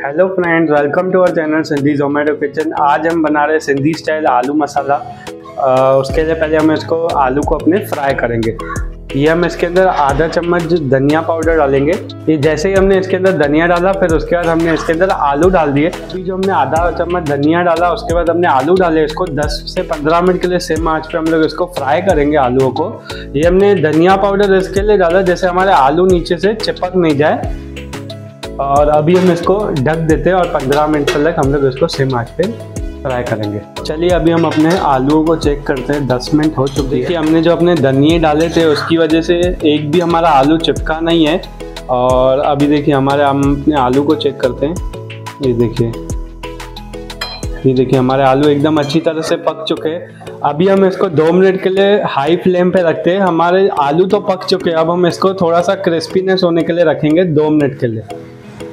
Hello friends, welcome to our channel Sindhi Zomato kitchen. आज हम बना रहे हैं सिंधी स्टाइल आलू मसाला। उसके लिए पहले हम इसको आलू को अपने फ्राई करेंगे। ये हम इसके अंदर आधा चम्मच धनिया पाउडर डालेंगे। ये जैसे ही हमने इसके अंदर धनिया डाला, फिर उसके बाद हमने इसके अंदर आलू डाल दिए। अभी जो हमने आधा चम्मच धनिया डाला, उसके बाद हमने आलू डाले। इसको 10 से 15 मिनट के लिए सेम आंच पे हम लोग इसको फ्राई करेंगे आलूओं को। ये हमने धनिया पाउडर इसके लिए डाला जैसे हमारे आलू नीचे से चिपक नहीं जाए। और अभी हम इसको ढक देते हैं और 15 मिनट तक हम लोग इसको सेम आंच पे फ्राई करेंगे। चलिए अभी हम अपने आलूओं को चेक करते हैं। 10 मिनट हो चुके हैं। हमने जो अपने धनिये डाले थे उसकी वजह से एक भी हमारा आलू चिपका नहीं है। और अभी देखिए हम अपने आलू को चेक करते हैं। ये देखिए हमारे आलू एकदम अच्छी तरह से पक चुके हैं। अभी हम इसको 2 मिनट के लिए हाई फ्लेम पे रखते हैं। हमारे आलू तो पक चुके हैं, अब हम इसको थोड़ा सा क्रिस्पीनेस होने के लिए रखेंगे 2 मिनट के लिए।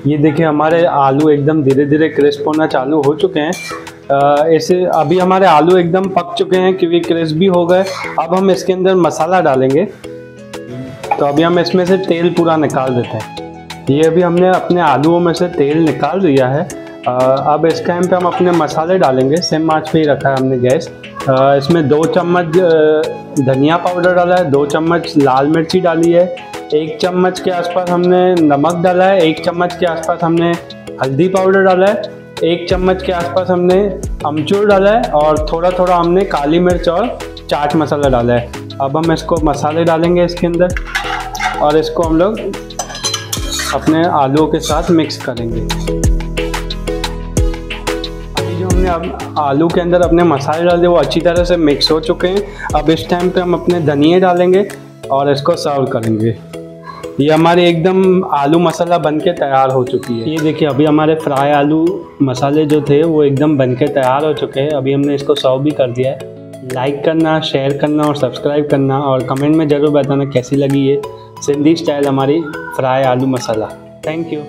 ये देखिए हमारे आलू एकदम धीरे धीरे क्रिस्प होना चालू हो चुके हैं। ऐसे अभी हमारे आलू एकदम पक चुके हैं क्योंकि क्रिस्पी हो गए। अब हम इसके अंदर मसाला डालेंगे। तो अभी हम इसमें से तेल पूरा निकाल देते हैं। ये अभी हमने अपने आलूओं में से तेल निकाल दिया है। अब इस टाइम पे हम अपने मसाले डालेंगे। सेम आंच पे ही रखा है हमने गैस। इसमें 2 चम्मच धनिया पाउडर डाला है, 2 चम्मच लाल मिर्ची डाली है, 1 चम्मच के आसपास हमने नमक डाला है, 1 चम्मच के आसपास हमने हल्दी पाउडर डाला है, 1 चम्मच के आसपास हमने अमचूर डाला है और थोड़ा थोड़ा हमने काली मिर्च और चाट मसाला डाला है। अब हम इसको मसाले डालेंगे इसके अंदर और इसको हम लोग अपने आलूओं के साथ मिक्स करेंगे। अभी जो हमने अब आलू के अंदर अपने मसाले डाले वो अच्छी तरह से मिक्स हो चुके हैं। अब इस टाइम पे हम अपने धनिये डालेंगे और इसको सर्व करेंगे। ये हमारे एकदम आलू मसाला बनके तैयार हो चुकी है। ये देखिए अभी हमारे फ्राई आलू मसाले जो थे वो एकदम बनके तैयार हो चुके हैं। अभी हमने इसको सर्व भी कर दिया है। लाइक करना, शेयर करना और सब्सक्राइब करना और कमेंट में ज़रूर बताना कैसी लगी ये सिंधी स्टाइल हमारी फ्राई आलू मसाला। Thank you.